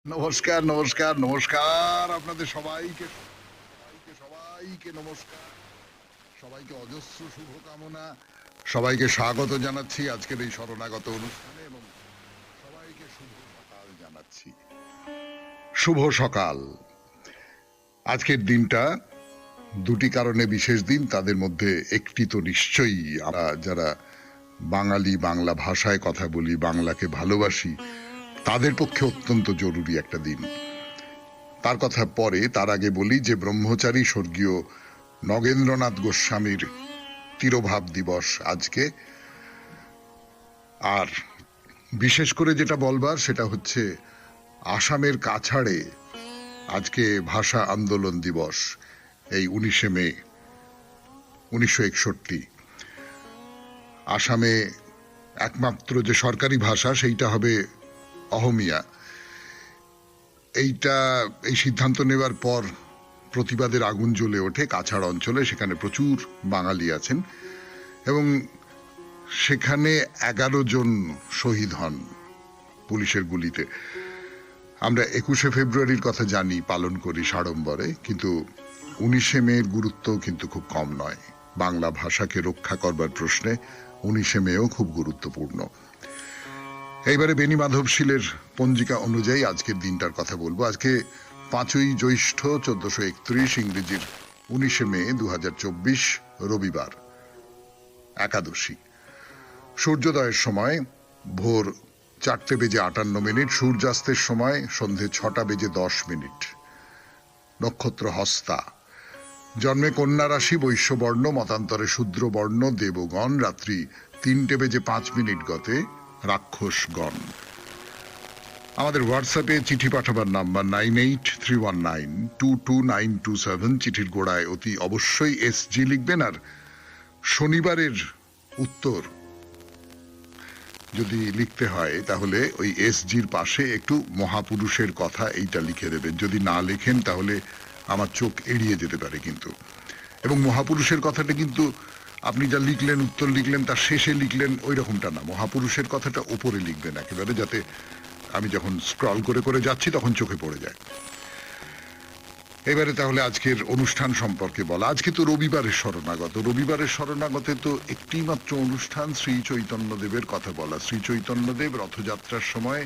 নমস্কার, নমস্কার, নমস্কার আপনাদের সবাইকে, সবাইকে নমস্কার। সবাইকে অজস্র শুভকামনা। সবাইকে স্বাগত জানাচ্ছি আজকের এই শরণাগত অনুষ্ঠানে এবং সবাইকে শুভ সকাল জানাচ্ছি। শুভ সকাল। আজকের দিনটা দুটি কারণে বিশেষ দিন, তাদের মধ্যে একটি তো নিশ্চয়ই আমরা যারা বাঙালি, বাংলা ভাষায় কথা বলি, বাংলাকে ভালোবাসি, তাদের পক্ষে অত্যন্ত জরুরি একটা দিন। তার কথা পরে, তার আগে বলি যে ব্রহ্মচারী স্বর্গীয় নগেন্দ্রনাথ গোস্বামীর তিরোভাব দিবস আজকে। আর বিশেষ করে যেটা বলবার সেটা হচ্ছে আসামের কাছাড়ে আজকে ভাষা আন্দোলন দিবস, এই 19শে মে 1961। আসামে একমাত্র যে সরকারি ভাষা সেইটা হবে অহমিয়া। এই সিদ্ধান্ত নেবার পর প্রতিবাদের আগুন জ্বলে ওঠে কাছাড় অঞ্চলে। সেখানে প্রচুর বাঙালি আছেন এবং সেখানে 11 জন শহীদ হন পুলিশের গুলিতে। আমরা 21শে ফেব্রুয়ারির কথা জানি, পালন করি সাড়ম্বরে, কিন্তু 19শে মের গুরুত্ব কিন্তু খুব কম নয়। বাংলা ভাষাকে রক্ষা করবার প্রশ্নে 19শে মেও খুব গুরুত্বপূর্ণ। এইবারে বেণী মাধবশীলের পঞ্জিকা অনুযায়ী আজকের দিনটার কথা বলবো। আজকে 5ই জ্যৈষ্ঠ 1431, ইংরেজির 19শে মে 2024, রবিবার, একাদশী। সূর্যোদয়ের সময় ভোর 4:58, সূর্যাস্তের সময় সন্ধে 6:10। নক্ষত্র হস্তা। জন্মে কন্যা রাশি, বৈশ্যবর্ণ, মতান্তরে শূদ্রবর্ণ, দেবগণ। রাত্রি 3:05 গতে রাক্ষসগণ। আমাদের হোয়াটসঅ্যাপে চিঠি পাঠাবার নাম্বার 9831922927। চিঠির গোড়ায় অতি অবশ্যই SG লিখবেন। আর শনিবারের উত্তর যদি লিখতে হয় তাহলে ওই SGর পাশে একটু মহাপুরুষের কথা এইটা লিখে দেবেন। যদি না লেখেন তাহলে আমার চোখ এড়িয়ে যেতে পারে কিন্তু। এবং মহাপুরুষের কথাটা কিন্তু আপনি যা লিখলেন, উত্তর লিখলেন, তার শেষে লিখলেন, ওই রকমটা না। মহাপুরুষের কথাটা ওপরে লিখবেন একেবারে, যাতে আমি যখন স্ক্রল করে করে যাচ্ছি তখন চোখে পড়ে যায়। এবারে তাহলে আজকের অনুষ্ঠান সম্পর্কে বলা। আজকে তো রবিবারের শরণাগত। রবিবারের শরণাগতে তো একটি মাত্র অনুষ্ঠান, শ্রী চৈতন্যদেবের কথা বলা। শ্রী চৈতন্যদেব রথযাত্রার সময়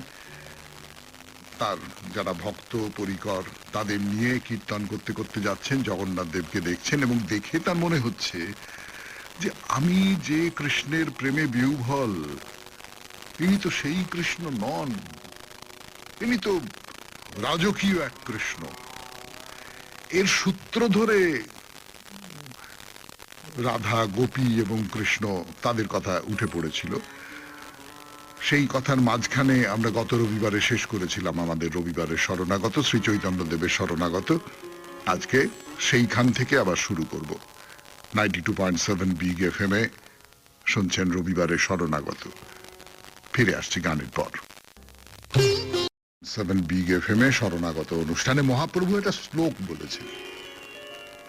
তার যারা ভক্ত পরিকর তাদের নিয়ে কীর্তন করতে করতে যাচ্ছেন, জগন্নাথ দেবকে দেখছেন এবং দেখে তার মনে হচ্ছে যে আমি যে কৃষ্ণের প্রেমে বিহ্বল, ইনি তো সেই কৃষ্ণ নন, ইনি তো রাজকীয় এক কৃষ্ণ। এর সূত্র ধরে রাধা, গোপী এবং কৃষ্ণ তাদের কথা উঠে পড়েছিল। সেই কথার মাঝখানে আমরা গত রবিবারে শেষ করেছিলাম আমাদের রবিবারের শরণাগত, শ্রী চৈতন্যদেবের শরণাগত। আজকে সেইখান থেকে আবার শুরু করব। 92.7 বিগ FM এ শুনছেন রবিবারের শরণাগত। ফিরে আসছি গানের পর। 7 বিগ FM এ শরণাগত অনুষ্ঠানে মহাপ্রভু একটা শ্লোক বলেছেন।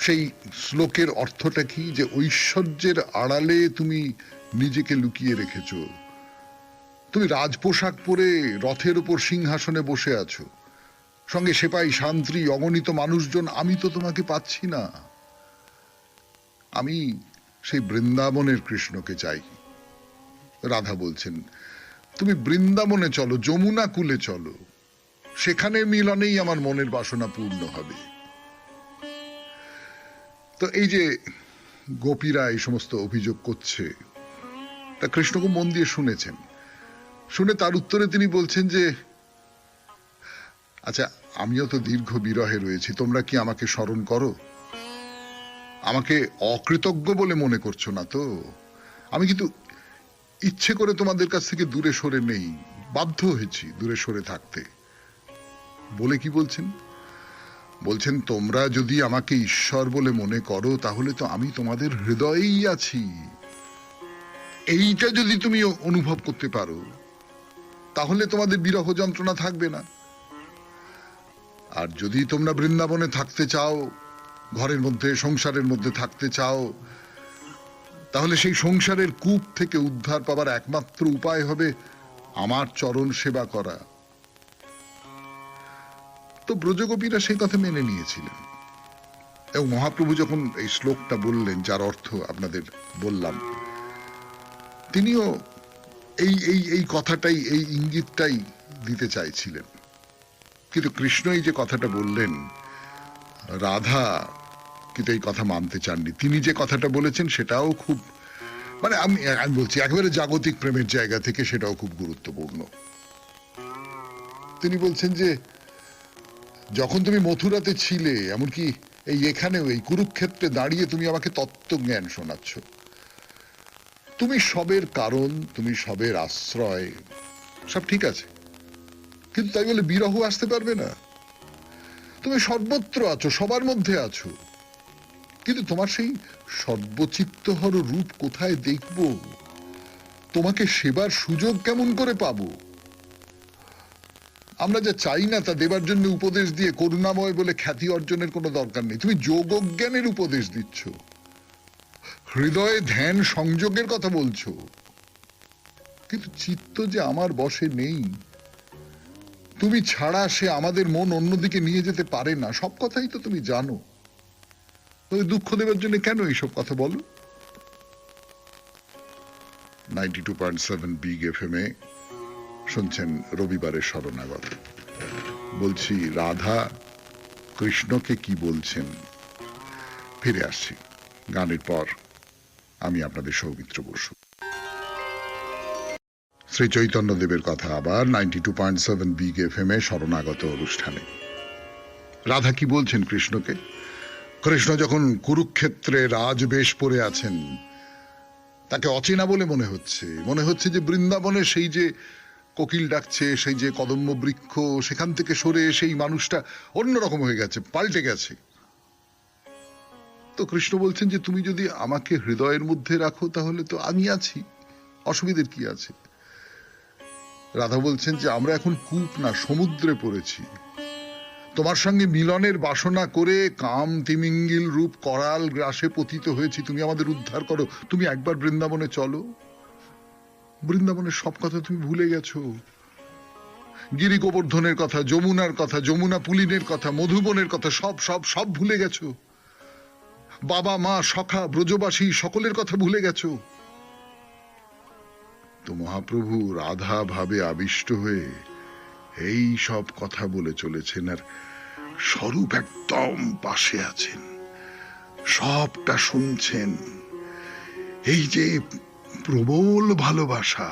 সেই শ্লোকের অর্থটা কি? যে ঐশ্বর্যের আড়ালে তুমি নিজেকে লুকিয়ে রেখেছ। তুমি রাজপোশাক পরে রথের উপর সিংহাসনে বসে আছো, সঙ্গে সেপাই, শান্তি, অগণিত মানুষজন। আমি তো তোমাকে পাচ্ছি না। আমি সেই বৃন্দাবনের কৃষ্ণকে চাই। রাধা বলছেন, তুমি বৃন্দাবনে চলো, যমুনা কূলে চলো, সেখানে মিলনেই আমার মনের বাসনা পূর্ণ হবে। তো এই যে গোপীরা এই সমস্ত অভিযোগ করছে, তা কৃষ্ণকে মন দিয়ে শুনেছেন। শুনে তার উত্তরে তিনি বলছেন যে আচ্ছা, আমিও তো দীর্ঘ বিরহে রয়েছি, তোমরা কি আমাকে স্মরণ করো? আমাকে অকৃতজ্ঞ বলে মনে করছো না তো? আমি কিন্তু ইচ্ছে করে তোমাদের কাছ থেকে দূরে সরে নেই, বাধ্য হয়েছি দূরে সরে থাকতে। বলে কি বলছেন? বলছেন, তোমরা যদি আমাকে ঈশ্বর বলে মনে করো তাহলে তো আমি তোমাদের হৃদয়েই আছি। এইটা যদি তুমি অনুভব করতে পারো তাহলে তোমাদের বিরহ যন্ত্রণা থাকবে না। আর যদি তোমরা বৃন্দাবনে থাকতে চাও, ঘরের মধ্যে, সংসারের মধ্যে থাকতে চাও, তাহলে সেই সংসারের কূপ থেকে উদ্ধার পাবার একমাত্র উপায় হবে আমার চরণ সেবা করা। তো ব্রজগোপীরা সেই কথা মেনে নিয়েছিলেন। এবং মহাপ্রভু যখন এই শ্লোকটা বললেন, যার অর্থ আপনাদের বললাম, তিনিও এই এই এই কথাটাই, এই ইঙ্গিতটাই দিতে চাইছিলেন। কিন্তু কৃষ্ণ এই যে কথাটা বললেন, রাধা কিন্তু এই কথা মানতে চাননি। তিনি যে কথাটা বলেছেন সেটাও খুব, মানে আমি বলছি একেবারে জাগতিক প্রেমের জায়গা থেকে সেটাও খুব গুরুত্বপূর্ণ। তিনি বলছেন যে যখন তুমি মথুরাতে ছিলে, এমনকি এই এখানেও এই কুরুক্ষেত্রে দাঁড়িয়ে তুমি আমাকে তত্ত্বজ্ঞান শোনাচ্ছ। তুমি সবের কারণ, তুমি সবের আশ্রয়, সব ঠিক আছে, কিন্তু তাই বলে বিরহ আসতে পারবে না। তুমি সর্বত্র আছো, সবার মধ্যে আছো, কিন্তু তোমার সেই সর্বচিত্তহর রূপ কোথায় দেখব? তোমাকে সেবার সুযোগ কেমন করে পাবো? আমরা যা চাই না তা দেবার জন্য উপদেশ দিয়ে করুণাময় বলে খ্যাতি অর্জনের কোনো দরকার নেই। তুমি যোগজ্ঞানের উপদেশ দিচ্ছ, হৃদয়ে ধ্যান সংযোগের কথা বলছো, কিন্তু চিত্ত যে আমার বশে নেই। তুমি ছাড়া সে আমাদের মন অন্যদিকে নিয়ে যেতে পারে না। সব কথাই তো তুমি জানো, তবে দুঃখ দেবার জন্য কেন এইসব কথা বলো? 92.7 বিগ এফএম এ শুনছেন রবিবারের শরণাগত। বলছি রাধা কৃষ্ণকে কি বলছেন। ফিরে আসছি গানের পর। আমি আপনাদের সৌমিত্র বসু। শ্রী চৈতন্য দেবের কথা আবার 92.7 বিগ এফএম এ শরণাগত অনুষ্ঠানে। রাধা কি বলছেন কৃষ্ণকে? কৃষ্ণ যখন কুরুক্ষেত্রে রাজবেশ পরে আছেন, তাকে অচেনা বলে মনে হচ্ছে যে বৃন্দাবনে সেই যে কোকিল ডাকছে, সেই যে কদম্ব বৃক্ষ, সেখান থেকে সরে সেই মানুষটা অন্যরকম হয়ে গেছে, পাল্টে গেছে। তো কৃষ্ণ বলছেন যে তুমি যদি আমাকে হৃদয়ের মধ্যে রাখো তাহলে তো আমি আছি, অসুবিধের কি আছে? রাধা বলছেন যে আমরা এখন কূপ না সমুদ্রে পড়েছি। তোমার সঙ্গে মিলনের বাসনা করে কাম তিমিঙ্গিল রূপ করাল গ্রাসে পতিত হয়েছি। তুমি আমাদের উদ্ধার করো। তুমি একবার বৃন্দাবনে চলো। বৃন্দাবনের সব কথা তুমি ভুলে গেছো। গিরি গোবর্ধনের কথা, যমুনার কথা, যমুনা পুলিনের কথা, মধুবনের কথা, সব সব সব ভুলে গেছো। বাবা মা সখা ব্রজবাসী সকলের কথা ভুলে গেছো। তো মহাপ্রভু রাধা ভাবে আবিষ্ট হয়ে এই সব কথা বলে চলেছেন, আর স্বরূপ একদম পাশে আছেন, সবটা শুনছেন। এই যে প্রবল ভালোবাসা,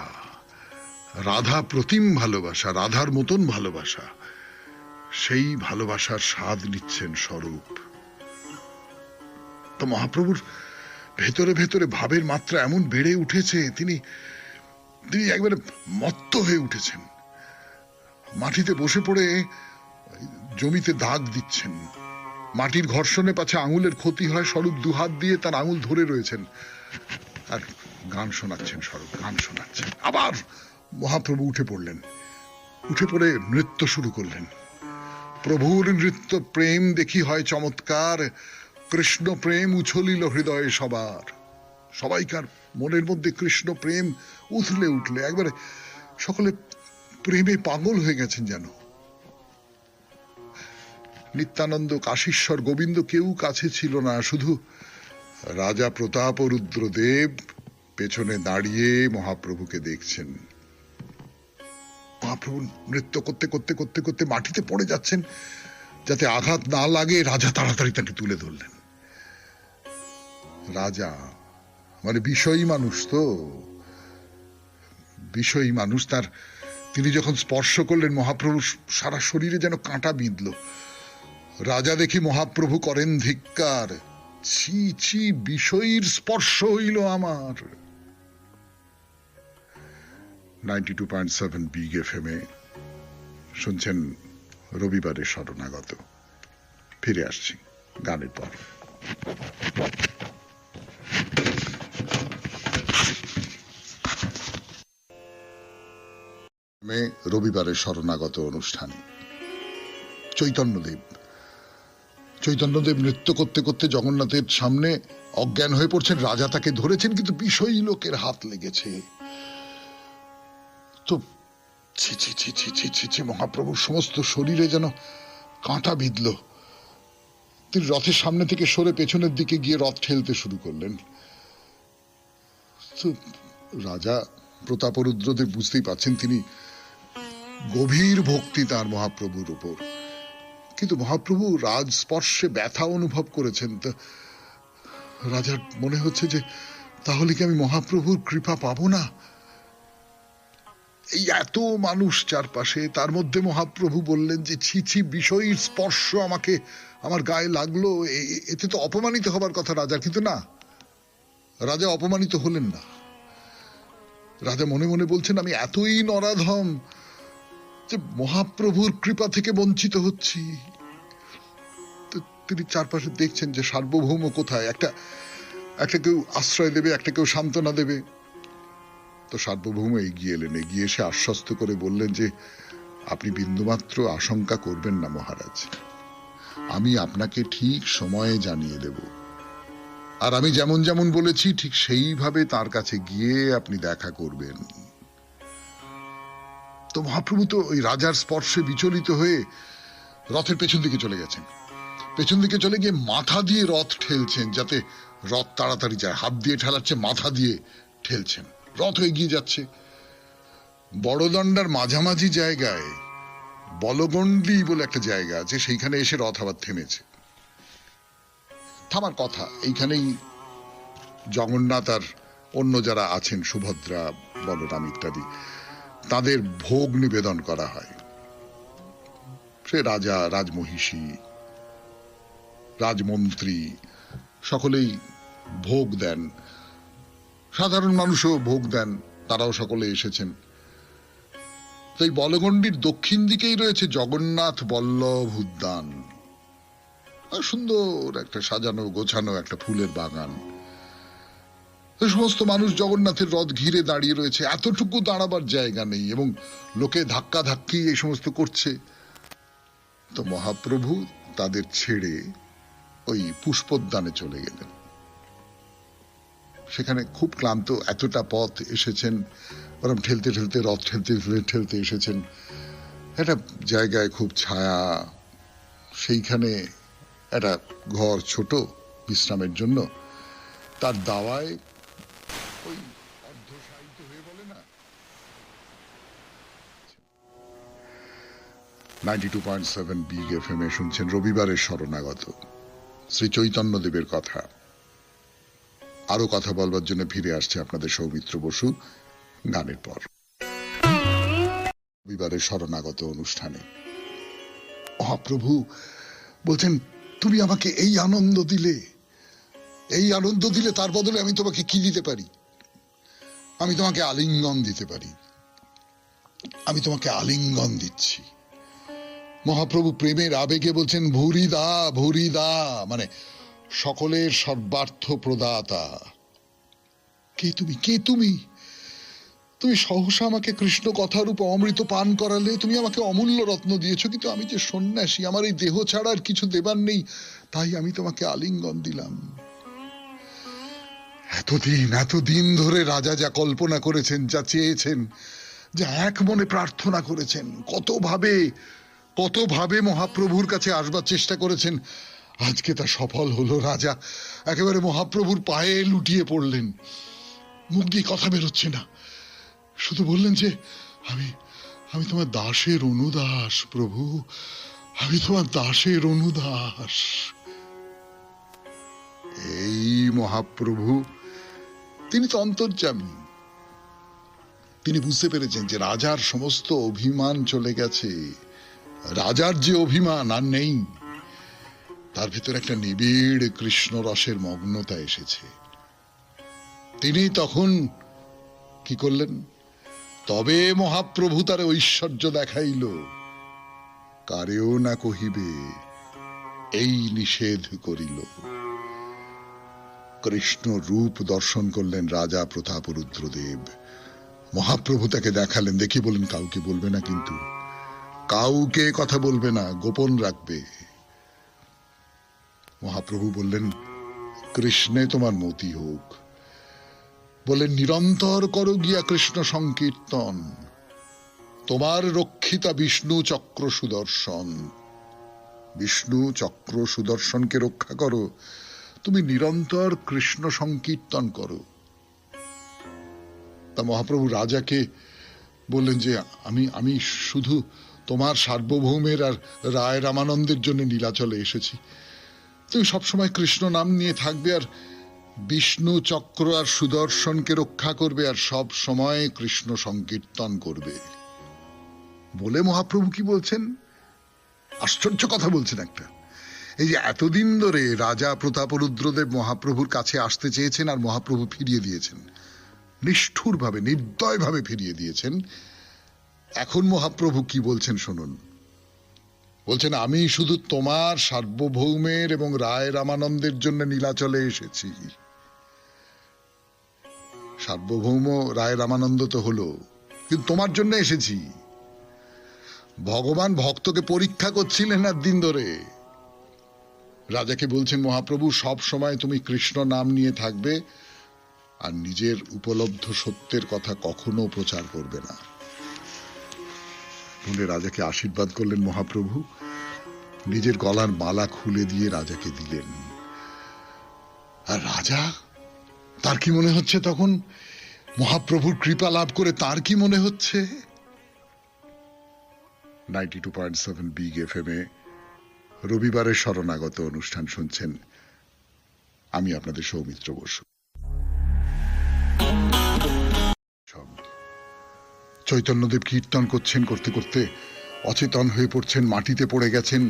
রাধা প্রতিম ভালোবাসা, রাধার মতন ভালোবাসা, সেই ভালোবাসার স্বাদ নিচ্ছেন স্বরূপ। তো মহাপ্রভুর ভেতরে ভেতরে ভাবের মাত্রা এমন বেড়ে উঠেছে, তিনি একবারে মত্ত হয়ে উঠেছেন। মাটিতে বসে পড়ে জমিতে দাগ দিচ্ছেন। মাটির ঘর্ষণে পাছে আঙুলের ক্ষতি হয়, স্বরূপ দুহাত দিয়ে তার আঙুল ধরে রয়েছেন আর গান শোনাচ্ছেন। স্বরূপ গান শোনাচ্ছেন। আবার মহাপ্রভু উঠে পড়লেন, উঠে পড়ে নৃত্য শুরু করলেন। প্রভুর নৃত্য প্রেম দেখি হয় চমৎকার, কৃষ্ণ প্রেম উছলিল হৃদয়ে সবার। সবাইকার মনের মধ্যে কৃষ্ণ প্রেম উথলে উঠলে একবারে সকলে প্রেমে পাগল হয়ে গেছেন যেন। নিত্যানন্দ, কাশীশ্বর, গোবিন্দ কেউ কাছে ছিল না, শুধু রাজা প্রতাপ ও রুদ্রদেব পেছনে দাঁড়িয়ে মহাপ্রভুকে দেখছেন। মহাপ্রভু নৃত্য করতে করতে করতে করতে মাটিতে পড়ে যাচ্ছেন, যাতে আঘাত না লাগে। রাজা তাড়াতাড়ি তাকে তুলে ধরলেন। রাজা মানে বিষয়ী মানুষ, তো বিষয়ী মানুষ, তিনি যখন স্পর্শ করলেন মহাপ্রভু সারা শরীরে যেন কাঁটা বিঁধল। রাজা দেখি মহাপ্রভু করেন ধিক্কার, ছি ছি বিষয়ীর স্পর্শ হইল আমার। 92.7 বিগ এফএম এ শুনছেন রবিবারের শরণাগত। ফিরে আসছি গানের পর। রবিবারের শরণাগত অনুষ্ঠানে চৈতন্যদেব নৃত্য করতে করতে জগন্নাথের সামনে অজ্ঞান হয়ে পড়ছেন। রাজা তাকে ধরেছেন, কিন্তু বিষয়ী লোকের হাত লেগেছে। তো ছি ছি ছি ছি ছি ছি ছি, মহাপ্রভুর সমস্ত শরীরে যেন কাঁটা বিঁধল। তিনি রথের সামনে থেকে সরে পেছনের দিকে গিয়ে রথ ঠেলতে শুরু করলেন। তো রাজা প্রতাপরুদ্রদেব বুঝতেই পারছেন তিনি গভীর ভক্তি তার মহাপ্রভুর উপর, কিন্তু মহাপ্রভু রাজ স্পর্শে ব্যথা অনুভব করেছেন। তা রাজার মনে হচ্ছে যে তাহলে কি আমি মহাপ্রভুর কৃপা পাবো না? এই এত মানুষ চারপাশে, তার মধ্যে মহাপ্রভু বললেন যে ছি ছি, বিষয়ীর স্পর্শ আমাকে আমার গায়ে লাগলো, এতে তো অপমানিত হবার কথা রাজার, কিন্তু না, রাজা অপমানিত হলেন না। রাজা মনে মনে বলছেন আমি এতই নরাধম যে মহাপ্রভুর কৃপা থেকে বঞ্চিত হচ্ছি। তিনি চারপাশে দেখছেন যে সার্বভৌম কোথায়, একটা কেউ আশ্রয় দেবে, একটা কেউ সান্ত্বনা দেবে। তো সার্বভৌম এগিয়ে এলেন, এগিয়ে এসে আশ্বস্ত করে বললেন যে আপনি বিন্দুমাত্র আশঙ্কা করবেন না মহারাজ, আমি আপনাকে ঠিক সময়ে জানিয়ে দেব, আর আমি যেমন যেমন বলেছি ঠিক সেইভাবে তার কাছে গিয়ে আপনি দেখা করবেন। তো মহাপ্রভু তো ওই রাজার স্পর্শে বিচলিত হয়ে রথের পেছন দিকে চলে গেছেন। পেছন দিকে চলে গিয়ে মাথা দিয়ে রথ ঠেলছেন যাতে রথ তাড়াতাড়ি যায়। হাত দিয়ে ঠেলাচ্ছে, মাথা দিয়ে ঠেলছেন, রথ এগিয়ে যাচ্ছে। বড়দণ্ডার মাঝামাঝি জায়গায় বলগন্ডি বলে একটা জায়গা আছে, সেইখানে এসে রথ আবার থেমেছে। থামার কথা, এইখানেই জগন্নাথ আর অন্য যারা আছেন, সুভদ্রা, বলরাম ইত্যাদি, তাদের ভোগ নিবেদন করা হয়। সে রাজা, রাজমহিষী, রাজমন্ত্রী সকলেই ভোগ দেন, সাধারণ মানুষও ভোগ দেন, তারাও সকলে এসেছেন। তাই বলগণ্ডির দক্ষিণ দিকেই রয়েছে জগন্নাথ বল্লভ উদ্যান, সুন্দর একটা সাজানো গোছানো একটা ফুলের বাগান। সমস্ত মানুষ জগন্নাথের রথ ঘিরে দাঁড়িয়ে রয়েছে, এতটুকু দাঁড়াবার জায়গা নেই এবং লোকে ধাক্কা ধাক্কি এই সমস্ত করছে। তো মহাপ্রভু তাদের ছেড়ে ওই পুষ্পোদ্যানে চলে গেলেন। সেখানে খুব ক্লান্ত, এতটা পথ এসেছেন, ওরম ঠেলতে ঠেলতে রথ ঠেলতে ঠেলতে এসেছেন একটা জায়গায়, খুব ছায়া, সেইখানে একটা ঘর ছোট বিশ্রামের জন্য, তার দাওয়ায় ওই অর্ধশায়িত হয়ে বলে না, 92.7 বিগ এফএম এ শুনছেন রবিবারের শরণাগত শ্রী চৈতন্যদেবের কথা। আরো কথা বলবার জন্য ফিরে আসছে আপনাদের সৌমিত্র বসু গানের পর। রবিবারের শরণাগত অনুষ্ঠানে মহাপ্রভু বলছেন তুমি আমাকে এই আনন্দ দিলে, তার বদলে আমি তোমাকে কি দিতে পারি? আমি তোমাকে আলিঙ্গন দিতে পারি, আমি তোমাকে আলিঙ্গন দিচ্ছি। মহাপ্রভু প্রেমের আবেগে বলছেন ভুরি দা, মানে সকলের সর্বার্থ প্রদাতা। কে তুমি? তুমি সহসা আমাকে কৃষ্ণ কথারূপ অমৃত পান করালে, তুমি আমাকে অমূল্য রত্ন দিয়েছো, কিন্তু আমি যে সন্ন্যাসী, আমার এই দেহ ছাড়া আর কিছু দেবার নেই, তাই আমি তোমাকে আলিঙ্গন দিলাম। এতদিন ধরে রাজা যা কল্পনা করেছেন, যা চেয়েছেন, যা এক মনে প্রার্থনা করেছেন, কত ভাবে মহাপ্রভুর কাছে আসবার চেষ্টা করেছেন, আজকে তা সফল হলো। রাজা একেবারে মহাপ্রভুর পায়ে লুটিয়ে পড়লেন, মুখ দিয়ে কথা বেরোচ্ছে না, শুধু বললেন যে আমি তোমার দাসের অনুদাস প্রভু, আমি তোমার দাসের অনুদাস। এই মহাপ্রভু, তিনি তো অন্তর্যামী, তিনি বুঝতে পেরেছেন যে রাজার সমস্ত অভিমান চলে গেছে, রাজার যে অভিমান আর নেই, তার ভিতর একটা নিবিড় কৃষ্ণ রসের মগ্নতা এসেছে। তিনি তখন কি করলেন? তবে মহাপ্রভু তার ঐশ্বর্য দেখাইল, কারেও না কহিবে এই নিষেধ করিল। কৃষ্ণ রূপ দর্শন করলেন রাজা প্রতাপরুদ্রদেব। মহাপ্রভু তাকে দেখালেন, দেখি বলেন কাউকে বলবে না, কিন্তু কাউকে কথা বলবে না, গোপন রাখবে। মহাপ্রভু বললেন কৃষ্ণে তোমার মতি হোক, বলেন নিরন্তর করো গিয়া কৃষ্ণ সংকীর্তন, তোমার রক্ষিতা বিষ্ণু চক্র সুদর্শন। বিষ্ণু চক্র সুদর্শনকে রক্ষা করো, তুমি নিরন্তর কৃষ্ণ সংকীর্তন করো। তা মহাপ্রভু রাজাকে বললেন যে আমি আমি শুধু তোমার সার্বভৌমের আর রায় রামানন্দের জন্য নীলাচলে এসেছি। তুমি সবসময় কৃষ্ণ নাম নিয়ে থাকবে, আর বিষ্ণু চক্র আর সুদর্শনকে রক্ষা করবে, আর সব সময় কৃষ্ণ সংকীর্তন করবে। বলে মহাপ্রভু কি বলছেন, আশ্চর্য কথা বলছেন একটা। এই যে এতদিন ধরে রাজা প্রতাপরুদ্রদেব মহাপ্রভুর কাছে আসতে চেয়েছেন আর মহাপ্রভু ফিরিয়ে দিয়েছেন, নিষ্ঠুরভাবে নির্দয়ভাবে ফিরিয়ে দিয়েছেন। এখন মহাপ্রভু কি বলছেন শুনুন। বলছেন আমি শুধু তোমার সার্বভৌমের এবং রায় রামানন্দের জন্য নীলাচলে এসেছি। সার্বভৌম রায় রামানন্দ তো হলো, কিন্তু তোমার জন্য এসেছি। ভগবান ভক্তকে পরীক্ষা করছিলেন আর দিন ধরে। রাজাকে বলছেন মহাপ্রভু সব সময় তুমি কৃষ্ণ নাম নিয়ে থাকবে, আর নিজের উপলব্ধ সত্যের কথা কখনো প্রচার করবে না। বলে রাজাকে আশীর্বাদ করলেন মহাপ্রভু, নিজের গলার মালা খুলে দিয়ে রাজাকে দিলেন। আর রাজা, তার কি মনে হচ্ছে তখন, মহাপ্রভুর কৃপা লাভ করে তার কি মনে হচ্ছে? 92.7 বিগ এফএম এ রবিবারের শরণাগত অনুষ্ঠান শুনছেন। আমি আপনাদের সৌমিত্র বসু। চৈতন্যদেব কীর্তন করছেন, করতে করতে অচেতন হয়ে পড়ছেন, মাটিতে পড়ে গেছেন,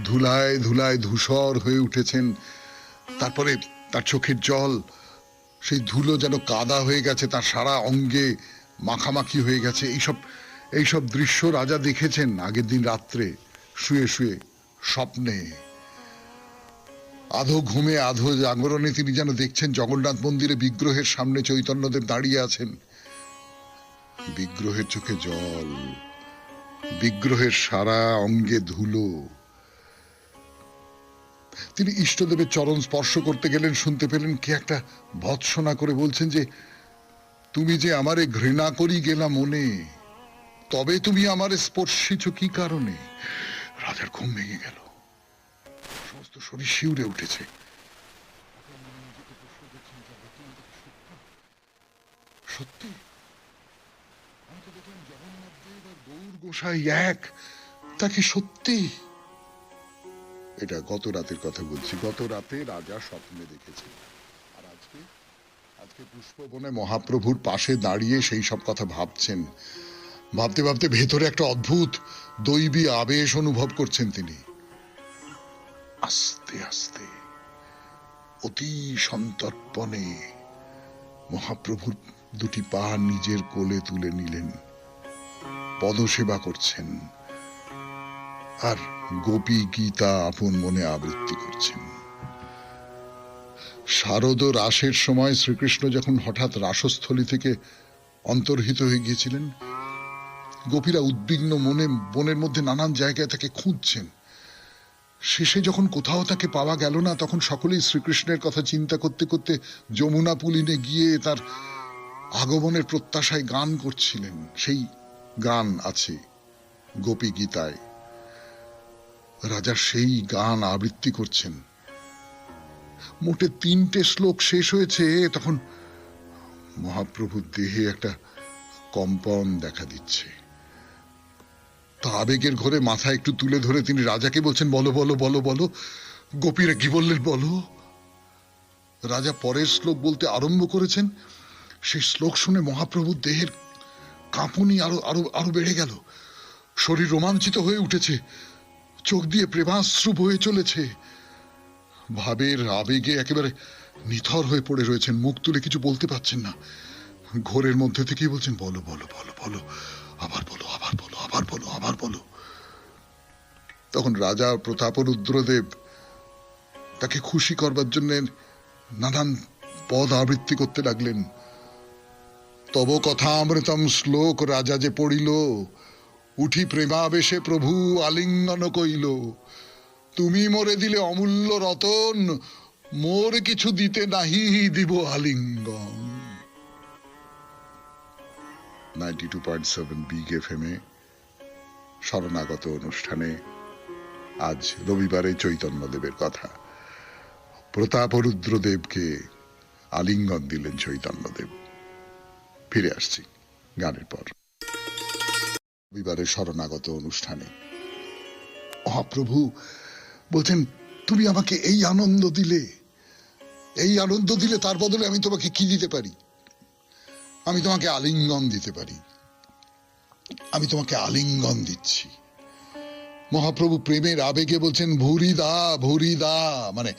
ধুলায় ধুলায় ধূসর হয়ে উঠেছেন। তারপরে তার চোখের জল, সেই ধুলো যেন কাদা হয়ে গেছে, তার সারা অঙ্গে মাখামাখি হয়ে গেছে। এইসব দৃশ্য রাজা দেখেছেন আগের দিন রাত্রে শুয়ে শুয়ে স্বপ্নে। আধো ঘুমে আধো জাগরণে তিনি যেন দেখছেন জগন্নাথ মন্দিরে বিগ্রহের সামনে চৈতন্যদেব দাঁড়িয়ে আছেন। বিগ্রহের চোখে জল, বিগ্রহের সারা অঙ্গে ধুলো। তিনি ইষ্টদেবের চরণ স্পর্শ করতে গেলেন, শুনতে পেলেন কে একটা ভৎসনা করে বলছেন যে তুমি যে আমারে ঘৃণা করি গেলা মনে, তবে তুমি আমারে স্পর্শিছ কি কারণে। রাজার ঘুম ভেঙে গেল, সমস্ত শরীর শিউরে উঠেছে। সত্যি আমি তো দেখলাম জগন্নাথ দেব আর গৌর গোসাই এক, তা কি সত্যি? এটা গত রাতের কথা বলছি। গত রাতে রাজা স্বপ্নে দেখেছে, আর আজকে পুষ্পবনে মহাপ্রভুর পাশে দাঁড়িয়ে সেই সব কথা ভাবছেন। ভাবতে ভাবতে ভেতরে একটা অদ্ভুত দৈবী আবেশ অনুভব করছেন তিনি। আস্তে আস্তে অতি সন্তর্পণে মহাপ্রভুর দুটি পা নিজের কোলে তুলে নিলেন, পদসেবা করছেন, আর গোপী গীতা আপন মনে আবৃত্তি করছেন। শারদ রাসের সময় শ্রীকৃষ্ণ যখন হঠাৎ রাসস্থলী থেকে অন্তর্হিত হয়ে গিয়েছিলেন, গোপীরা উদ্বিগ্ন মনে বনের মধ্যে নানান জায়গায় তাকে খুঁজছেন। শেষে যখন কোথাও তাকে পাওয়া গেল না, তখন সকলেই শ্রীকৃষ্ণের কথা চিন্তা করতে করতে যমুনা পুলিনে গিয়ে তার আগমনের প্রত্যাশায় গান করছিলেন। সেই গান আছে গোপী গীতায়। রাজা সেই গান আবৃত্তি করছেন। মোটে 3টে শ্লোক শেষ হয়েছে, তখন মহাপ্রভুর দেহে একটা কম্পন দেখা দিচ্ছে। তা আবেগের ঘরে মাথা একটু তুলে ধরে তিনি রাজাকে বলছেন, বলো বলো বলো বলো, গোপীরা কি বললেন বলো। রাজা পরের শ্লোক বলতে আরম্ভ করেছেন। সেই শ্লোক শুনে মহাপ্রভুর দেহের কাঁপুনি আরো আরো আরো বেড়ে গেল। শরীর রোমাঞ্চিত হয়ে উঠেছে, চোখ দিয়ে প্রেমাশ্রু বয়ে চলেছে। ভাবের আবেগে একেবারে নিথর হয়ে পড়ে রয়েছেন, মুখ তুলে কিছু বলতে পারছেন না। ঘোরের মধ্যে থেকেই বলছেন, বলো বলো বলো বলো, আবার বলো আবার বলো আবার বলো আবার বলো। তখন রাজা প্রতাপরুদ্রদেব তাকে খুশি করবার জন্য নানান পদ আবৃত্তি করতে লাগলেন। তব কথা অমৃতম শ্লোক রাজা যে পড়িল, উঠি প্রেমাবেশে প্রভু আলিঙ্গন কইল। তুমি মোরে দিলে অমূল্য রতন, মোর কিছু দিতে নাহি দিব আলিঙ্গন। 92.7 বিগ এফএম এ শরণাগত অনুষ্ঠানে আজ রবিবারে চৈতন্যদেবের কথা। প্রতাপরুদ্রদেবকে আলিঙ্গন দিলেন চৈতন্যদেব। ফিরে আসছি গানের পর। রবিবারের শরণাগত অনুষ্ঠানে মহাপ্রভু বলছেন, তুমি আমাকে এই আনন্দ দিলে, এই আনন্দ দিলে, তার বদলে আমি তোমাকে কি দিতে পারি? আমি তোমাকে আলিঙ্গন দিতে পারি, আমি তোমাকে আলিঙ্গন দিচ্ছি। মহাপ্রভু প্রেমের আবেগে বলছেন, ভুরি দা ভুরি দা, মানে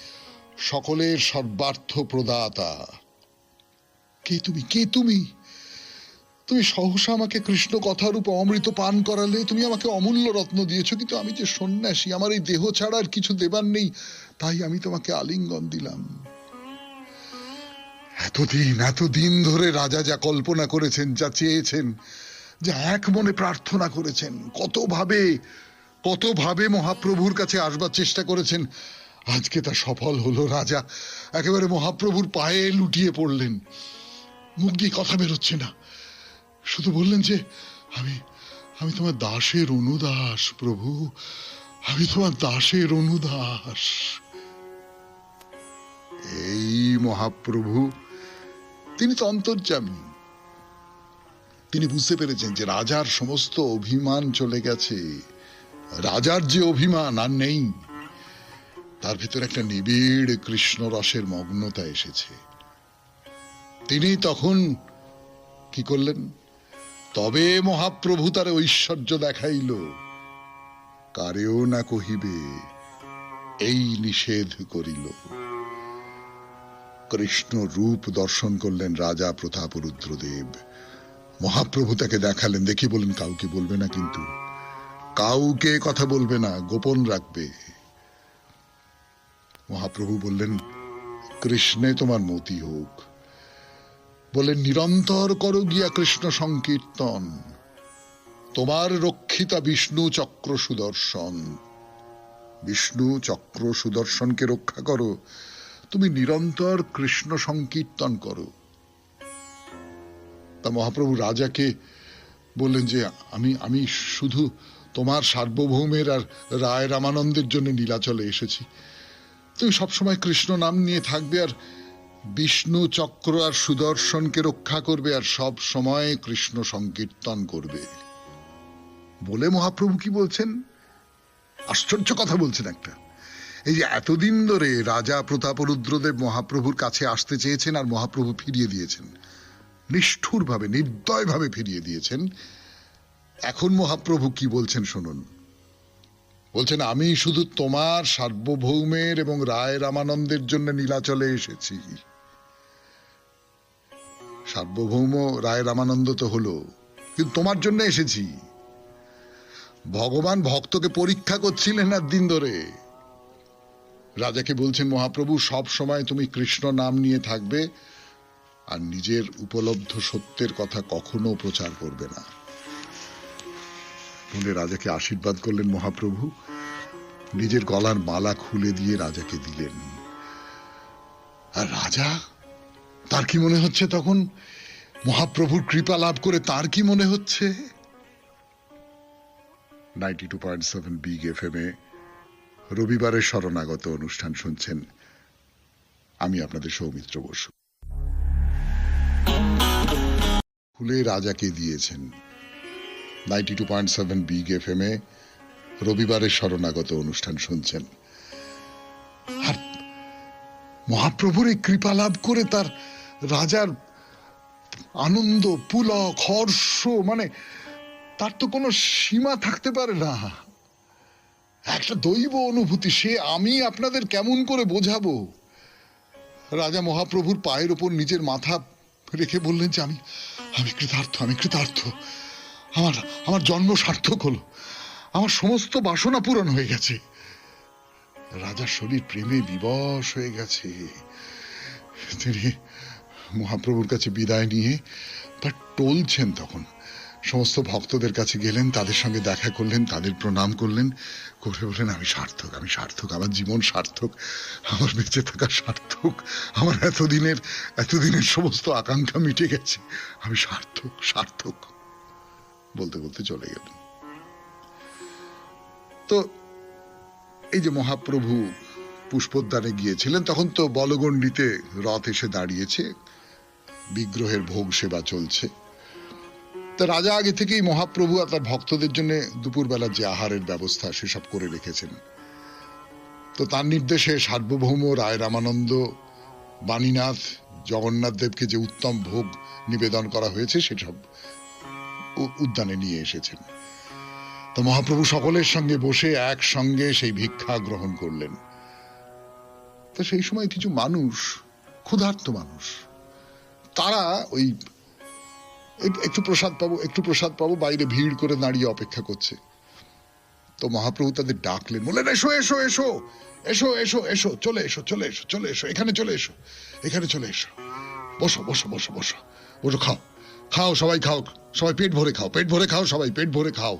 সকলের সর্বার্থ প্রদাতা। কে তুমি? কে তুমি? তুমি সহসা আমাকে কৃষ্ণ কথারূপ অমৃত পান করালে, তুমি আমাকে অমূল্য রত্ন দিয়েছ, কিন্তু আমি যে সন্ন্যাসী, আমার এই দেহ ছাড়া আর কিছু দেবার নেই, তাই আমি তোমাকে আলিঙ্গন দিলাম। এতদিন ধরে রাজা যা কল্পনা করেছেন, যা চেয়েছেন, যা এক মনে প্রার্থনা করেছেন, কত ভাবে মহাপ্রভুর কাছে আসবার চেষ্টা করেছেন, আজকে তা সফল হলো। রাজা একেবারে মহাপ্রভুর পায়ে লুটিয়ে পড়লেন। মুখ দিয়ে কথা বেরোচ্ছে না, শুধু বললেন যে আমি তোমার দাসের অনুদাস প্রভু, আমি তোমার দাসের অনুদাস। এই মহাপ্রভু, তিনি তো অন্তর্যামী। তিনি বুঝতে পেরেছেন যে রাজার সমস্ত অভিমান চলে গেছে। রাজার যে অভিমান আর নেই, তার ভিতরে একটা নিবিড় কৃষ্ণ রসের মগ্নতা এসেছে। তিনি তখন কি করলেন? তবে মহাপ্রভু তার ঐশ্বর্য দেখাইল, কারেও না কহিবে এই নিষেধ করিল। কৃষ্ণ রূপ দর্শন করলেন রাজা প্রতাপরুদ্রদেব। মহাপ্রভু তাকে দেখালেন, দেখি বলেন কাউকে বলবে না, কিন্তু কাউকে কথা বলবে না, গোপন রাখবে। মহাপ্রভু বললেন, কৃষ্ণে তোমার মতি হোক। বলেন, নিরন্তর করো গিয়া কৃষ্ণ সংকীর্তন, তোমার রক্ষিতা বিষ্ণু চক্র সুদর্শন। বিষ্ণু চক্র সুদর্শনকে রক্ষা করো, তুমি নিরন্তর কৃষ্ণ সংকীর্তন করো। তা মহাপ্রভু রাজাকে বললেন যে আমি শুধু তোমার সার্বভৌমের আর রায় রামানন্দের জন্য নীলাচলে এসেছি। তুমি সবসময় কৃষ্ণ নাম নিয়ে থাকবে, আর বিষ্ণু চক্র আর সুদর্শনকে রক্ষা করবে, আর সব সময় কৃষ্ণ সংকীর্তন করবে। বলে মহাপ্রভু কি বলছেন? আশ্চর্য কথা বলছেন একটা। এই যে এতদিন ধরে রাজা প্রতাপরুদ্রদেব মহাপ্রভুর কাছে আসতে চেয়েছেন, আর মহাপ্রভু ফিরিয়ে দিয়েছেন, নিষ্ঠুরভাবে, নির্দয়ভাবে ফিরিয়ে দিয়েছেন। এখন মহাপ্রভু কি বলছেন শুনুন। বলছেন, আমি শুধু তোমার সার্বভৌমের এবং রায় রামানন্দের জন্য নীলাচলে এসেছি। সার্বভৌম রায় রামানন্দ তো হলো, কিন্তু তোমার জন্য এসেছি। ভগবান ভক্তকে পরীক্ষা করছিলেন দিন ধরে। রাজাকে বলছেন মহাপ্রভু, সব সময় তুমি কৃষ্ণ নাম নিয়ে থাকবে, আর নিজের উপলব্ধ সত্যের কথা কখনো প্রচার করবে না। বলে রাজাকে আশীর্বাদ করলেন মহাপ্রভু, নিজের গলার মালা খুলে দিয়ে রাজাকে দিলেন। আর রাজা, তার কি মনে হচ্ছে তখন? মহাপ্রভুর কৃপা লাভ করে তার কি মনে হচ্ছে? 92.7 বিগ এফএম এ রবিবারের শরণাগত অনুষ্ঠান শুনছেন। আমি আপনাদের সৌমিত্র বসু। খুলে রাজাকে দিয়েছেন। 92.7 বিগ এফএম এ রবিবারের শরণাগত অনুষ্ঠান শুনছেন। আর মহাপ্রভুর এই কৃপা লাভ করে তার রাজার আনন্দ, পুলক, হর্ষ, মানে তার তো কোনো সীমা থাকতে পারে না। একটা দৈব অনুভূতি, সে আমি আপনাদের কেমন করে বোঝাবো। রাজা মহাপ্রভুর পায়ের ওপর নিজের মাথা রেখে বললেন যে আমি কৃতার্থ, আমি কৃতার্থ। আমার জন্ম সার্থক হলো, আমার সমস্ত বাসনা পূরণ হয়ে গেছে। রাজার শরীর প্রেমে বিবশ হয়ে গেছে। তিনি মহাপ্রভুর কাছে বিদায় নিয়ে তা টলছেন। তখন সমস্ত ভক্তদের কাছে গেলেন, তাদের সঙ্গে দেখা করলেন, তাদের প্রণাম করলেন, করে বললেন, আমি সার্থক, আমি সার্থক, আমার জীবন সার্থক, আমার বেঁচে থাকা সার্থক, আমার এতদিনের সমস্ত আকাঙ্ক্ষা মিটে গেছে, আমি সার্থক, সার্থক বলতে বলতে চলে গেলেন। তো এই যে মহাপ্রভু পুষ্পোদ্যানে গিয়েছিলেন, তখন তো বলগণ্ডিতে রথ এসে দাঁড়িয়েছে, বিগ্রহের ভোগ সেবা চলছে। তা রাজা আগে থেকেই মহাপ্রভু আর তার ভক্তদের জন্য দুপুরবেলা যে আহারের ব্যবস্থা সেসব করে রেখেছেন। তো তার নির্দেশে সার্বভৌম রায় রামানন্দ বাণীনাথ জগন্নাথ দেবকে যে উত্তম ভোগ নিবেদন করা হয়েছে সেসব উদ্যানে নিয়ে এসেছেন। তো মহাপ্রভু সকলের সঙ্গে বসে একসঙ্গে সেই ভিক্ষা গ্রহণ করলেন। তো সেই সময় কিছু মানুষ, ক্ষুধার্ত মানুষ, তারা ওই একটু প্রসাদ পাবো বাইরে ভিড় করে দাঁড়িয়ে অপেক্ষা করছে। তো মহাপ্রভু তাদের ডাকলেন, বললেন এসো এসো এসো এসো এসো এসো, চলে এসো চলে এসো চলে এসো, এখানে চলে এসো, এখানে চলে এসো, বসো বসো বসো বসো বসো, খাও খাও সবাই খাও, সবাই পেট ভরে খাও, পেট ভরে খাও, সবাই পেট ভরে খাও।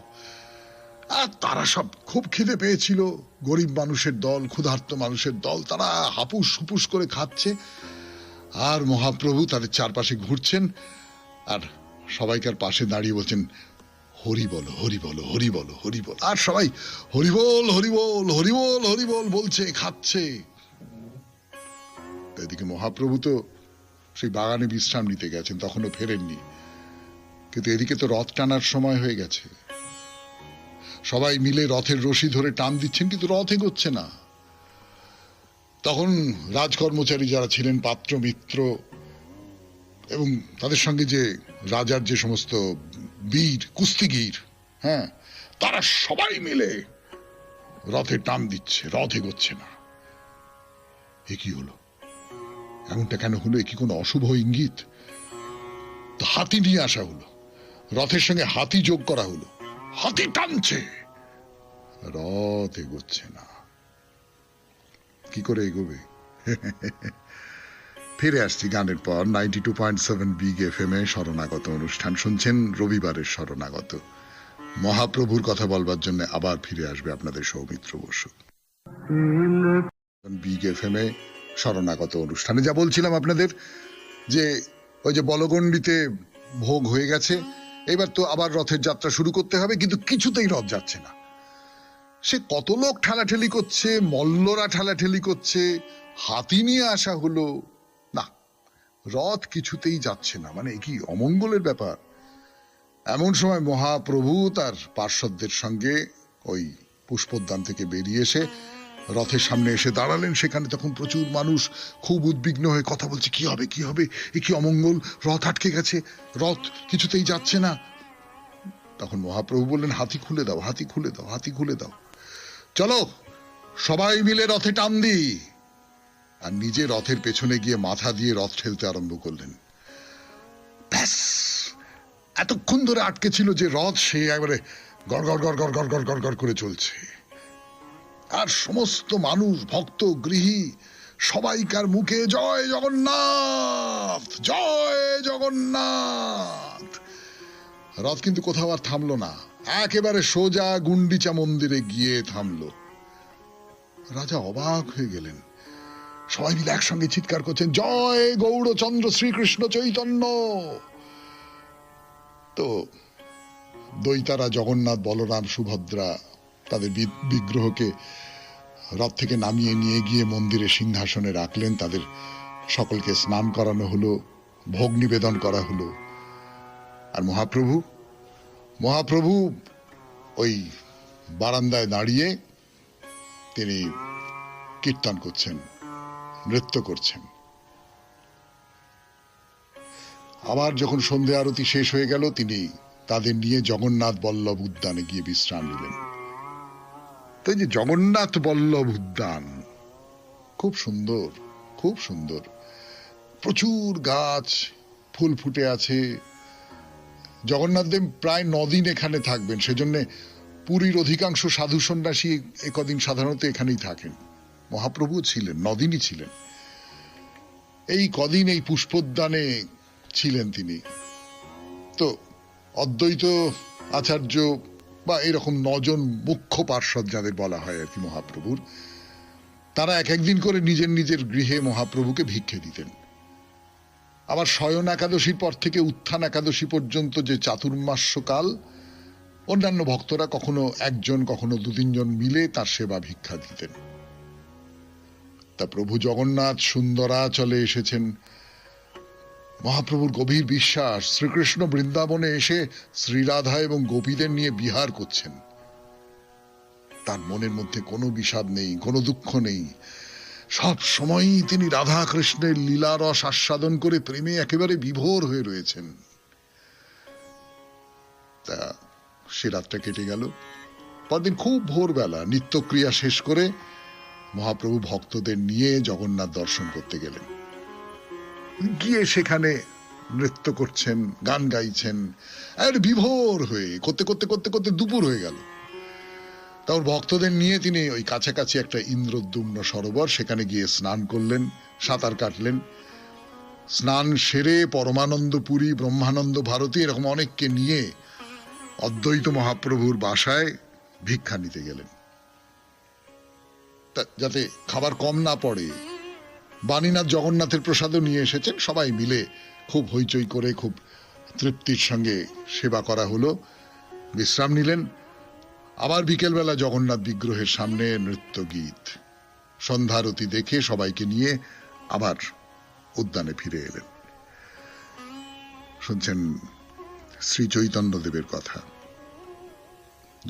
আর তারা সব খুব খিদে পেয়েছিল, গরিব মানুষের দল, ক্ষুধার্ত মানুষের দল, তারা হাপুস হুপুস করে খাচ্ছে। আর মহাপ্রভু তাদের চারপাশে ঘুরছেন আর সবাইকার পাশে দাঁড়িয়ে বলছেন হরি বলো হরি বলো হরি বলো হরি বল। আর সবাই হরি বল হরি বল হরি বল হরি বল বলছে, খাচ্ছে। এদিকে মহাপ্রভু তো সেই বাগানে বিশ্রাম নিতে গেছেন, তখনও ফেরেননি। কিন্তু এদিকে তো রথ টানার সময় হয়ে গেছে, সবাই মিলে রথের রশি ধরে টান দিচ্ছেন, কিন্তু রথ এগোচ্ছে না। তখন রাজকর্মচারী যারা ছিলেন, পাত্র মিত্র এবং তাদের সঙ্গে যে রাজার যে সমস্ত বীর কুস্তিগীর, হ্যাঁ, তারা সবাই মিলে রথে টান দিচ্ছে, রথ এগোচ্ছে না। এ কি হলো, এমনটা কেন হলো? এ কি কোনো অশুভ ইঙ্গিত? তো হাতি নিয়ে আসা হলো, রথের সঙ্গে হাতি যোগ করা হলো, হাতি টানছে, রথ এগোচ্ছে না। কি করে এগোবে? ফিরে আসছি গানের পর। 92.7 বিগ এফএম এ শরণাগত অনুষ্ঠান শুনছেন, রবিবারের শরণাগত। মহাপ্রভুর কথা বলবার জন্য আবার ফিরে আসবে আপনাদের সৌমিত্র বসু। বিগ এফএম এ শরণাগত অনুষ্ঠানে যা বলছিলাম আপনাদের, যে ওই যে বলগণ্ডিতে ভোগ হয়ে গেছে, এবার তো আবার রথের যাত্রা শুরু করতে হবে, কিন্তু কিছুতেই রথ যাচ্ছে না। সে কত লোক ঠেলাঠেলি করছে, মল্লরা ঠেলাঠেলি করছে, হাতি নিয়ে আসা হলো, না, রথ কিছুতেই যাচ্ছে না। মানে কি অমঙ্গলের ব্যাপার। এমন সময় মহাপ্রভু তার পার্শ্বদের সঙ্গে ওই পুষ্পোদ্যান থেকে বেরিয়ে এসে রথের সামনে এসে দাঁড়ালেন। সেখানে তখন প্রচুর মানুষ খুব উদ্বিগ্ন হয়ে কথা বলছে, কি হবে কি হবে, এ কি অমঙ্গল, রথ আটকে গেছে, রথ কিছুতেই যাচ্ছে না। তখন মহাপ্রভু বললেন, হাতি খুলে দাও, হাতি খুলে দাও, হাতি খুলে দাও, চলো সবাই মিলে রথে টান দি। আর নিজে রথের পেছনে গিয়ে মাথা দিয়ে রথ ঠেলতে আরম্ভ করলেন। ব্যাস, এতক্ষণ ধরে আটকে ছিল যে রথ, সে একবারে গড় গড় গড় গড় গড় গড় গড় গড় করে চলছে। আর সমস্ত মানুষ, ভক্ত গৃহী, সবাইকার মুখে জয় জগন্নাথ, জয় জগন্নাথ। রথ কিন্তু কোথাও আর থামলো না, একেবারে সোজা গুন্ডিচা মন্দিরে গিয়ে থামলো। রাজা অবাক হয়ে গেলেন, সবাই মিলে একসঙ্গে চিৎকার করছেন, জয় গৌড়চন্দ্র শ্রীকৃষ্ণ চৈতন্য। তো দৈতারা জগন্নাথ, বলরাম, সুভদ্রা তাদের বিগ্রহকে রথ থেকে নামিয়ে নিয়ে গিয়ে মন্দিরে সিংহাসনে রাখলেন। তাদের সকলকে স্নান করানো হলো, ভোগ নিবেদন করা হলো। আর মহাপ্রভু ওই বারান্দায় দাঁড়িয়ে তিনি কীর্তন করছেন, নৃত্য করছেন। আবার যখন সন্ধে আরতি শেষ হয়ে গেল, তিনি তাদের নিয়ে জগন্নাথ বল্লভ উদ্যানে গিয়ে বিশ্রাম নিলেন। তো এই যে জগন্নাথ বল্লভ উদ্যান খুব সুন্দর, খুব সুন্দর, প্রচুর গাছ, ফুল ফুটে আছে। জগন্নাথ দেব প্রায় 9 দিন এখানে থাকবেন, সেজন্য পুরীর অধিকাংশ সাধু সন্ন্যাসী একদিন সাধারণত এখানেই থাকেন। মহাপ্রভু ছিলেন 9 দিনই ছিলেন। এই কদিন এই পুষ্পোদ্যানে ছিলেন তিনি। তো অদ্বৈত আচার্য বা এরকম 9 জন মুখ্য পার্ষদ যাদের বলা হয় আর কি মহাপ্রভুর, তারা এক একদিন করে নিজের নিজের গৃহে মহাপ্রভুকে ভিক্ষে দিতেন। আবার শয়ন একাদশীর পর থেকে উত্থান একাদশী পর্যন্ত যে চাতুর্মাস্য কাল, অন্যান্য ভক্তরা কখনো একজন কখনো দু তিনজন মিলে তার সেবা ভিক্ষা দিতেন। তা প্রভু জগন্নাথ সুন্দরাচলে এসেছেন। মহাপ্রভুর গভীর বিশ্বাস শ্রীকৃষ্ণ বৃন্দাবনে এসে শ্রীরাধা এবং গোপীদের নিয়ে বিহার করছেন। তার মনের মধ্যে কোনো বিষাদ নেই, কোনো দুঃখ নেই। সব সময়ই তিনি রাধা কৃষ্ণের লীলারস আস্বাদন করে প্রেমে একেবারে বিভোর হয়ে রয়েছেন। তা সে রাতটা কেটে গেল। পরদিন খুব ভোরবেলা নিত্যক্রিয়া শেষ করে মহাপ্রভু ভক্তদের নিয়ে জগন্নাথ দর্শন করতে গেলেন। গিয়ে সেখানে নৃত্য করছেন, গান গাইছেন, আর বিভোর হয়ে করতে করতে করতে করতে দুপুর হয়ে গেল। তারপর ভক্তদের নিয়ে তিনি ওই কাছাকাছি একটা ইন্দ্রদ্যুম্ন সরোবর, সেখানে গিয়ে স্নান করলেন, সাঁতার কাটলেন। স্নান সেরে পরমানন্দ পুরী, ব্রহ্মানন্দ ভারতী এরকম অনেককে নিয়ে অদ্বৈত মহাপ্রভুর বাসায় ভিক্ষা নিতে গেলেন। যাতে খাবার কম না পড়ে বাণীনাথ জগন্নাথের প্রসাদও নিয়ে এসেছেন। সবাই মিলে খুব হইচই করে খুব তৃপ্তির সঙ্গে সেবা করা হলো, বিশ্রাম নিলেন। আবার বিকেলবেলা জগন্নাথ বিগ্রহের সামনে নৃত্য গীত, সন্ধ্যারতি দেখে সবাইকে নিয়ে আবার উদ্যানে ফিরে এলেন। শুনছেন শ্রী চৈতন্য দেবের কথা।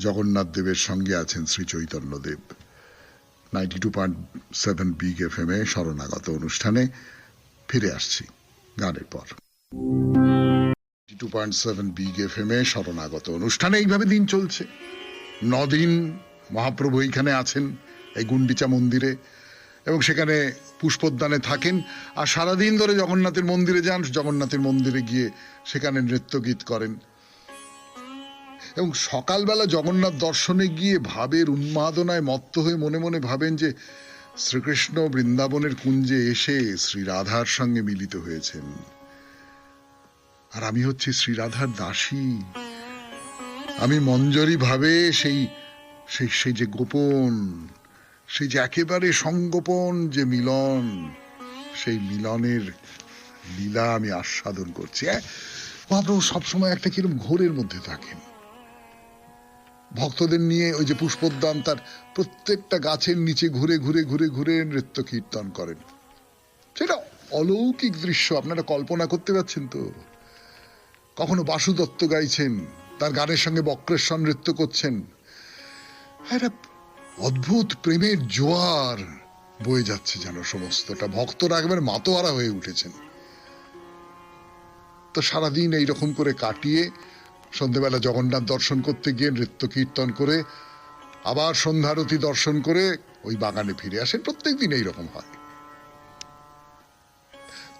জগন্নাথ দেবের সঙ্গে আছেন শ্রী চৈতন্য দেব। 92.7 বিগ এফএম এ শরণাগত অনুষ্ঠানে ফিরে আসছি গানের পর। 92.7 বিগ এফএম এ শরণাগত অনুষ্ঠানে এইভাবে দিন চলছে। 9 দিন মহাপ্রভু এইখানে আছেন এই গুন্ডিচা মন্দিরে, এবং সেখানে পুষ্পোদ্যানে থাকেন। আর সারাদিন ধরে জগন্নাথের মন্দিরে যান, জগন্নাথের মন্দিরে গিয়ে সেখানে নৃত্য গীত করেন। এবং সকালবেলা জগন্নাথ দর্শনে গিয়ে ভাবের উন্মাদনায় মত্ত হয়ে মনে মনে ভাবেন যে শ্রীকৃষ্ণ বৃন্দাবনের কুঞ্জে এসে শ্রীরাধার সঙ্গে মিলিত হয়েছেন, আর আমি হচ্ছি শ্রীরাধার দাসী। আমি মঞ্জরি ভাবে সেই সেই সেই যে গোপন, সেই যে একেবারে সংগোপন যে মিলন, সেই মিলনের লীলা আমি আস্বাদন করছি। মহাপ্রভু সবসময় একটা কিরকম ঘোরের মধ্যে থাকেন। ভক্তদের নিয়ে ওই যে পুষ্পোদ্যান, তার প্রত্যেকটা গাছের নিচে ঘুরে ঘুরে ঘুরে ঘুরে নৃত্য কীর্তন করেন। সেটা অলৌকিক দৃশ্য, আপনারা কল্পনা করতে পারছেন তো? কখনো বাসুদত্ত গাইছেন, তার গানের সঙ্গে বক্রেশ্বর নৃত্য করছেন। একটা অদ্ভুত প্রেমের জোয়ার বয়ে যাচ্ছে যেন সমস্তটা। ভক্তরা একবার মাতোয়ারা হয়ে উঠেছেন। তো সারাদিন এইরকম করে কাটিয়ে সন্ধ্যেবেলা জগন্নাথ দর্শন করতে গিয়ে নৃত্য কীর্তন করে আবার সন্ধ্যারতি দর্শন করে ওই বাগানে ফিরে আসেন। প্রত্যেক দিন এইরকম হয়।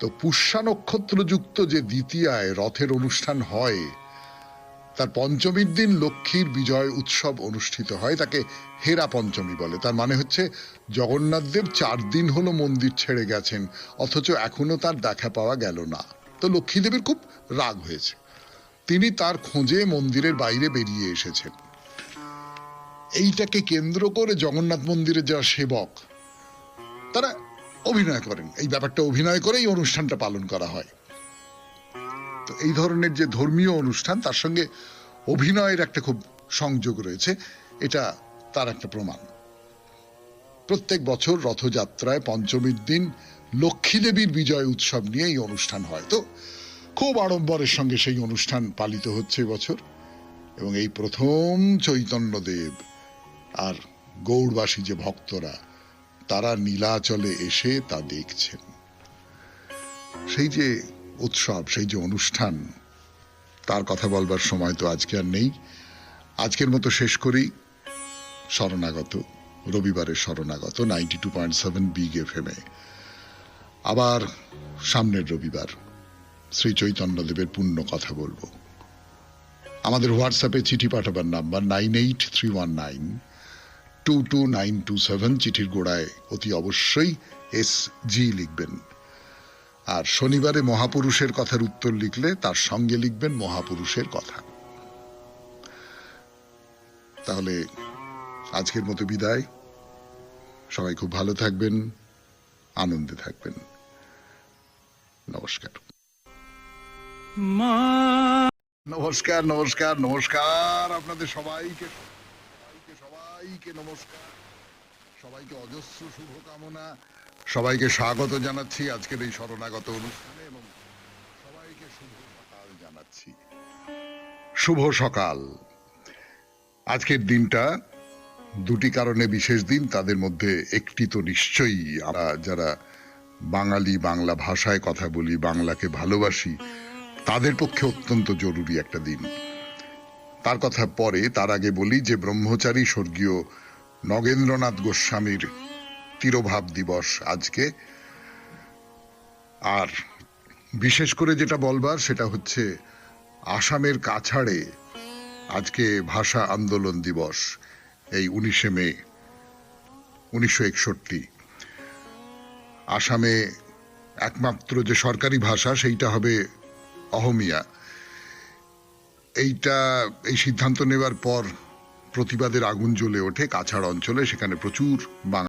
তো পুষ্যা নক্ষত্রযুক্ত যে দ্বিতীয়ায় রথের অনুষ্ঠান হয়, তার পঞ্চমীর দিন লক্ষ্মীর বিজয় উৎসব অনুষ্ঠিত হয়। তাকে হেরা পঞ্চমী বলে। তার মানে হচ্ছে জগন্নাথদেব 4 দিন হলো মন্দির ছেড়ে গেছেন, অথচ এখনো তার দেখা পাওয়া গেল না। তো লক্ষ্মীদেবীর খুব রাগ হয়েছে। তিনি তার খোঁজে মন্দিরের বাইরে বেরিয়ে এসেছেন। এইটাকে কেন্দ্র করে জগন্নাথ মন্দিরে যারা সেবক তারা অভিনয় করেন। এই ব্যাপারটা অভিনয় করেই অনুষ্ঠানটা পালন করা হয়। তো এই ধরনের যে ধর্মীয় অনুষ্ঠান, তার সঙ্গে অভিনয়ের একটা খুব সংযোগ রয়েছে, এটা তার একটা প্রমাণ। প্রত্যেক বছর রথযাত্রায় পঞ্চমীর দিন লক্ষ্মী দেবীর বিজয় উৎসব নিয়ে এই অনুষ্ঠান হয়। তো খুব আড়ম্বরের সঙ্গে সেই অনুষ্ঠান পালিত হচ্ছে এবছর। এবং এই প্রথম চৈতন্যদেব আর গৌড়বাসী যে ভক্তরা, তারা নীলাচলে এসে তা দেখছেন। সেই যে উৎসব, সেই যে অনুষ্ঠান, তার কথা বলবার সময় তো আজকে আর নেই। আজকের মতো শেষ করি শরণাগত, রবিবারের শরণাগত 92.7 বিগ এফএম এ। আবার সামনের রবিবার শ্রী চৈতন্যদেবের পূর্ণ কথা বলবো। আমাদের হোয়াটসঅ্যাপে চিঠি পাঠাবার নাম্বার 9831922927। চিঠির গোড়ায় অতি অবশ্যই SG লিখবেন। আর শনিবারে মহাপুরুষের কথার উত্তর লিখলে তার সঙ্গে লিখবেন মহাপুরুষের কথা। তাহলে আজকের মতো বিদায়। সবাই খুব ভালো থাকবেন, আনন্দে থাকবেন। নমস্কার। নমস্কার, নমস্কার, নমস্কার আপনাদের সবাইকে, সবাইকে নমস্কার, সবাইকে অজস্র শুভকামনা, সবাইকে স্বাগত জানাচ্ছি আজকের এই শরণাগত অনুষ্ঠানে এবং সবাইকে শুভ সকাল জানাচ্ছি। শুভ সকাল। আজকের দিনটা দুটি কারণে বিশেষ দিন, তাদের মধ্যে একটি তো নিশ্চয়ই আমরা যারা বাঙালি, বাংলা ভাষায় কথা বলি, বাংলাকে ভালোবাসি, তাদের পক্ষে অত্যন্ত জরুরি একটা দিন। তার কথা পরে, তার আগে বলি যে ব্রহ্মচারী স্বর্গীয় নগেন্দ্রনাথ গোস্বামীর তিরোভাব দিবস আজকে। আর বিশেষ করে যেটা বলবার সেটা হচ্ছে আসামের কাছাড়ে আজকে ভাষা আন্দোলন দিবস, এই 19শে মে 1961। আসামে একমাত্র যে সরকারি ভাষা সেইটা হবে অহমিয়া। এই সিদ্ধান্ত নেবার পর প্রতিবাদের আগুন জ্বলে ওঠে কাছাড় অঞ্চলে, সেখানে প্রচুর